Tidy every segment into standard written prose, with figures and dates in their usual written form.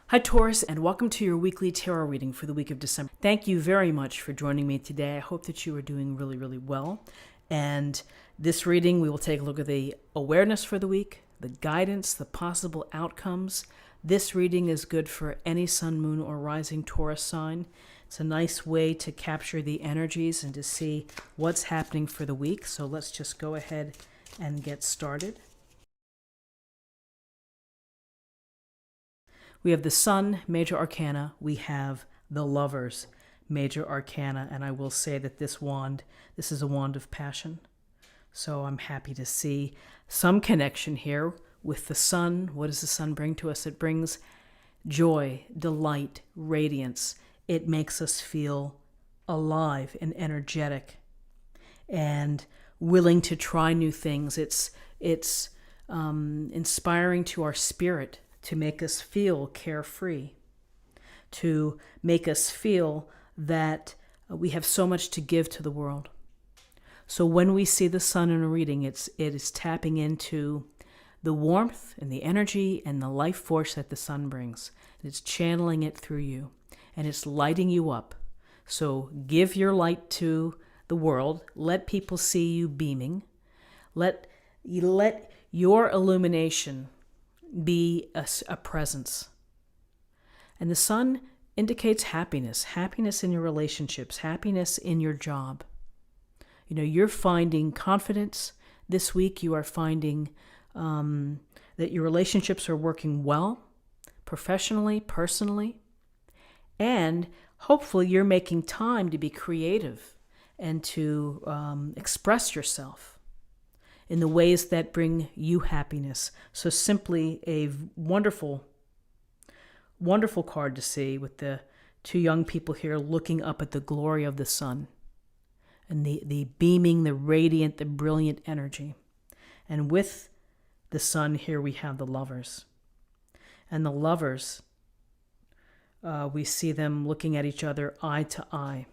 Hi, Taurus, and welcome to your weekly tarot reading for the week of December. Thank you very much for joining me today. I hope that you are doing really, really well. And this reading, we will take a look at the awareness for the week, the guidance, the possible outcomes. This reading is good for any sun, moon, or rising Taurus sign. It's a nice way to capture the energies and to see what's happening for the week. So let's just go ahead and get started. We have the Sun, Major Arcana. We have the Lovers, Major Arcana. And I will say that this is a wand of passion. So I'm happy to see some connection here with the Sun. What does the Sun bring to us? It brings joy, delight, radiance. It makes us feel alive and energetic and willing to try new things. It's inspiring to our spirit, to make us feel carefree, to make us feel that we have so much to give to the world. So when we see the Sun in a reading, it is tapping into the warmth and the energy and the life force that the Sun brings. It's channeling it through you, and it's lighting you up. So give your light to the world. Let people see you beaming. Let your illumination be a presence. And the Sun indicates happiness in your relationships, happiness in your job. You know, you're finding confidence this week. You are finding that your relationships are working well, professionally, personally, and hopefully you're making time to be creative and to express yourself in the ways that bring you happiness. So simply a wonderful, wonderful card to see with the two young people here looking up at the glory of the Sun and the beaming, the radiant, the brilliant energy. And with the Sun here we have the Lovers. And the Lovers, we see them looking at each other eye to eye.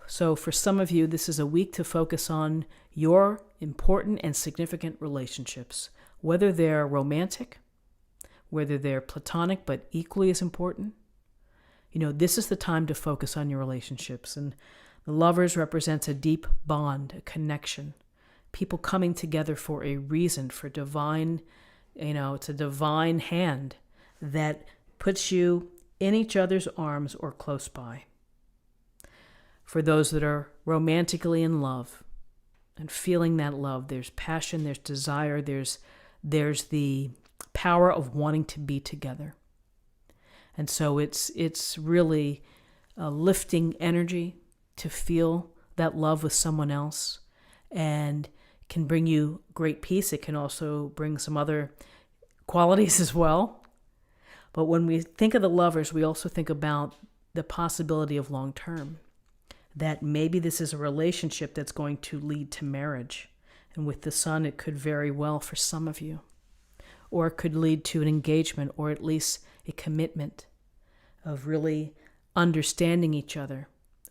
So for some of you, this is a week to focus on your important and significant relationships, whether they're romantic, whether they're platonic, but equally as important. You know, this is the time to focus on your relationships. And the Lovers represents a deep bond, a connection, people coming together for a reason, for divine, it's a divine hand that puts you in each other's arms or close by. For those that are romantically in love and feeling that love, there's passion, there's desire, there's the power of wanting to be together. And so it's really a lifting energy to feel that love with someone else, and can bring you great peace. It can also bring some other qualities as well. But when we think of the Lovers, we also think about the possibility of long term. That maybe this is a relationship that's going to lead to marriage. And with the Sun, it could very well for some of you. Or it could lead to an engagement, or at least a commitment of really understanding each other.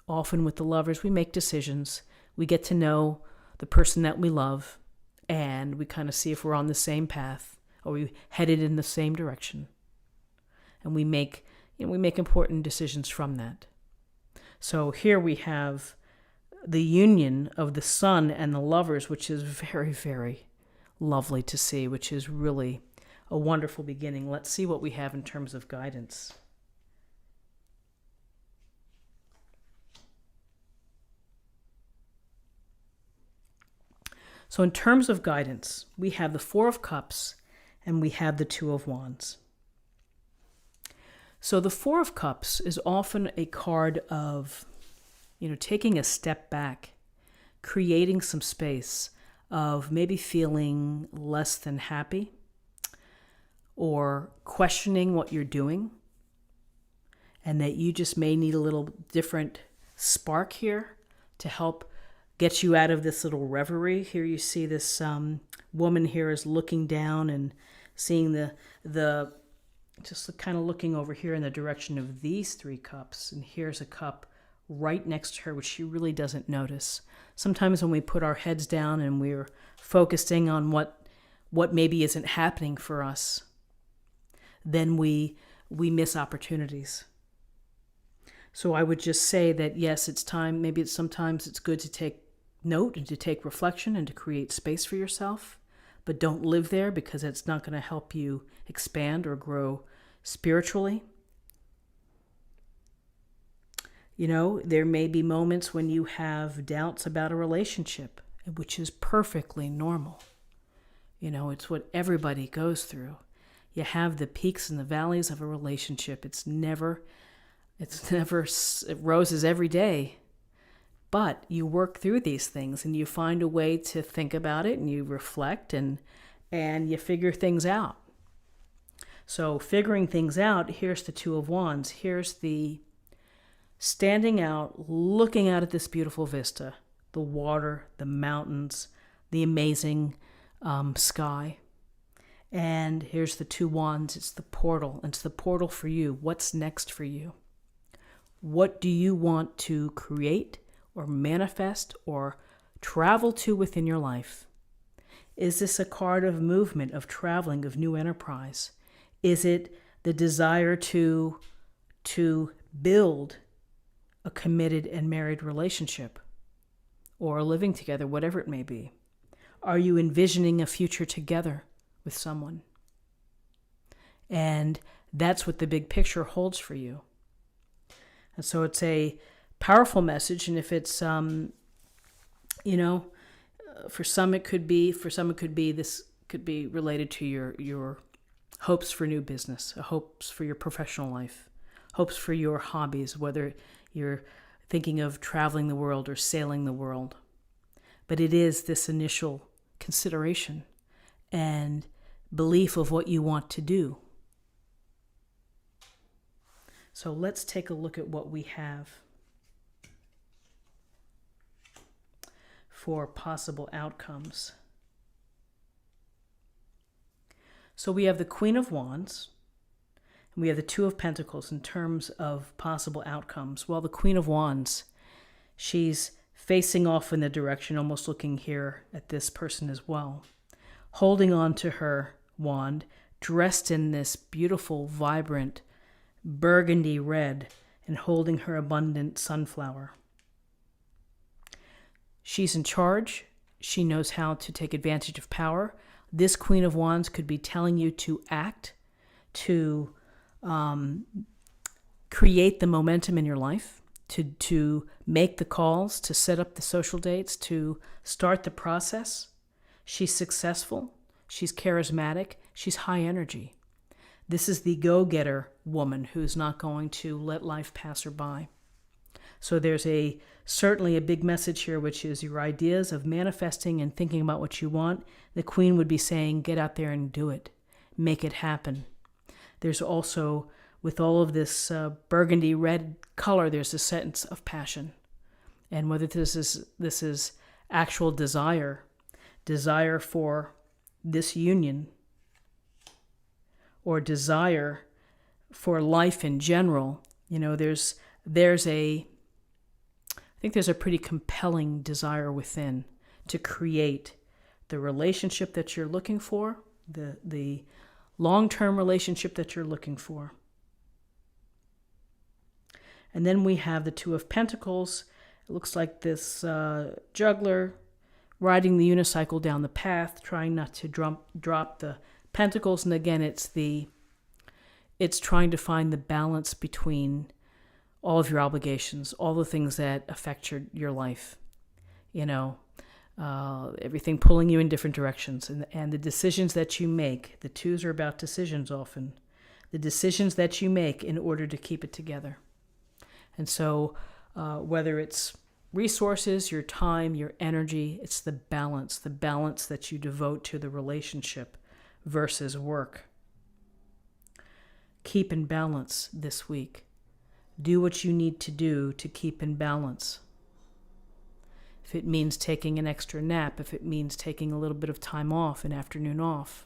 Often with the Lovers, we make decisions. We get to know the person that we love, and we kind of see if we're on the same path, or we headed in the same direction. And we make important decisions from that. So here we have the union of the Sun and the Lovers, which is very, very lovely to see, which is really a wonderful beginning. Let's see what we have in terms of guidance. So in terms of guidance, we have the Four of Cups and we have the Two of Wands. So the Four of Cups is often a card of, taking a step back, creating some space, of maybe feeling less than happy or questioning what you're doing, and that you just may need a little different spark here to help get you out of this little reverie. Here you see this woman here is looking down and seeing the just kind of looking over here in the direction of these three cups. And here's a cup right next to her, which she really doesn't notice. Sometimes when we put our heads down and we're focusing on what maybe isn't happening for us, then we we miss opportunities. So I would just say that yes, it's time. Maybe sometimes it's good to take note and to take reflection and to create space for yourself, but don't live there because it's not going to help you expand or grow spiritually. There may be moments when you have doubts about a relationship, which is perfectly normal. It's what everybody goes through. You have the peaks and the valleys of a relationship. It's never roses every day. But you work through these things and you find a way to think about it and you reflect and you figure things out. So figuring things out, here's the Two of Wands. Here's the standing out, looking out at this beautiful vista, the water, the mountains, the amazing sky. And here's the Two Wands. It's the portal. It's the portal for you. What's next for you? What do you want to create or manifest or travel to within your life? Is this a card of movement, of traveling, of new enterprise? Is it the desire to build a committed and married relationship or living together, whatever it may be? Are you envisioning a future together with someone? And that's what the big picture holds for you. And so it's a powerful message. And if it's, for some it could be, this could be related to your hopes for new business, hopes for your professional life, hopes for your hobbies, whether you're thinking of traveling the world or sailing the world. But it is this initial consideration and belief of what you want to do. So let's take a look at what we have for possible outcomes. So we have the Queen of Wands, and we have the Two of Pentacles in terms of possible outcomes. Well, the Queen of Wands, she's facing off in the direction, almost looking here at this person as well, holding on to her wand, dressed in this beautiful, vibrant burgundy red, and holding her abundant sunflower. She's in charge. She knows how to take advantage of power. This Queen of Wands could be telling you to act, to create the momentum in your life, to make the calls, to set up the social dates, to start the process. She's successful. She's charismatic. She's high energy. This is the go-getter woman who's not going to let life pass her by. So there's certainly a big message here, which is your ideas of manifesting and thinking about what you want. The Queen would be saying, get out there and do it. Make it happen. There's also, with all of this burgundy red color, there's a sense of passion. And whether this is actual desire for this union, or desire for life in general, there's a pretty compelling desire within to create the relationship that you're looking for, the long-term relationship that you're looking for. And then we have the Two of Pentacles. It looks like this juggler riding the unicycle down the path, trying not to drop the pentacles. And again, it's trying to find the balance between all of your obligations, all the things that affect your life, everything pulling you in different directions. And the decisions that you make, the twos are about decisions often, the decisions that you make in order to keep it together. And so whether it's resources, your time, your energy, it's the balance that you devote to the relationship versus work. Keep in balance this week. Do what you need to do to keep in balance. If it means taking an extra nap, if it means taking a little bit of time off, an afternoon off,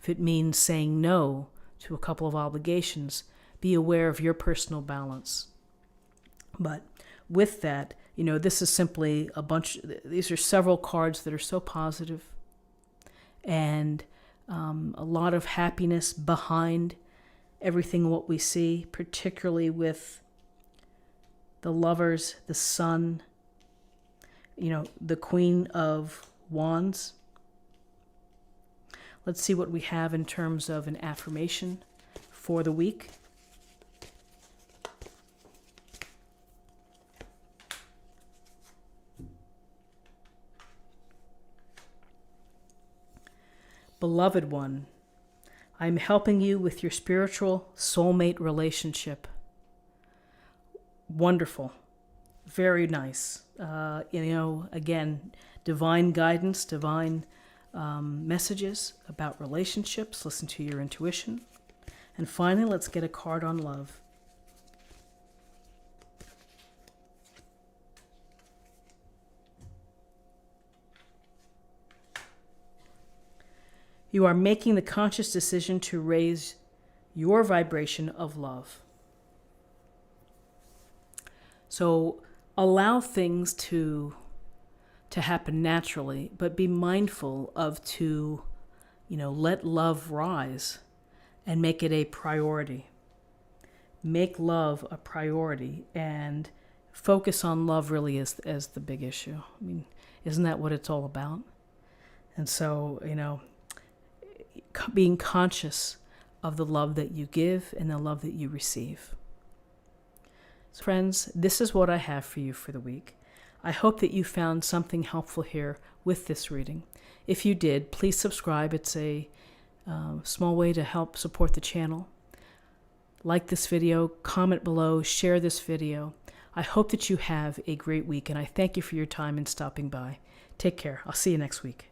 if it means saying no to a couple of obligations, be aware of your personal balance. But with that, this is simply these are several cards that are so positive and a lot of happiness behind everything what we see, particularly with the Lovers, the Sun, the Queen of Wands. Let's see what we have in terms of an affirmation for the week. Beloved one, I am helping you with your spiritual soulmate relationship. Wonderful. Very nice. Again, divine guidance, divine messages about relationships. Listen to your intuition. And finally, let's get a card on love. You are making the conscious decision to raise your vibration of love. So allow things to happen naturally, but be mindful of let love rise and make it a priority. Make love a priority and focus on love really as the big issue. I mean, isn't that what it's all about? And so, being conscious of the love that you give and the love that you receive. So friends, this is what I have for you for the week. I hope that you found something helpful here with this reading. If you did, please subscribe. It's a small way to help support the channel. Like this video, comment below, share this video. I hope that you have a great week, and I thank you for your time and stopping by. Take care. I'll see you next week.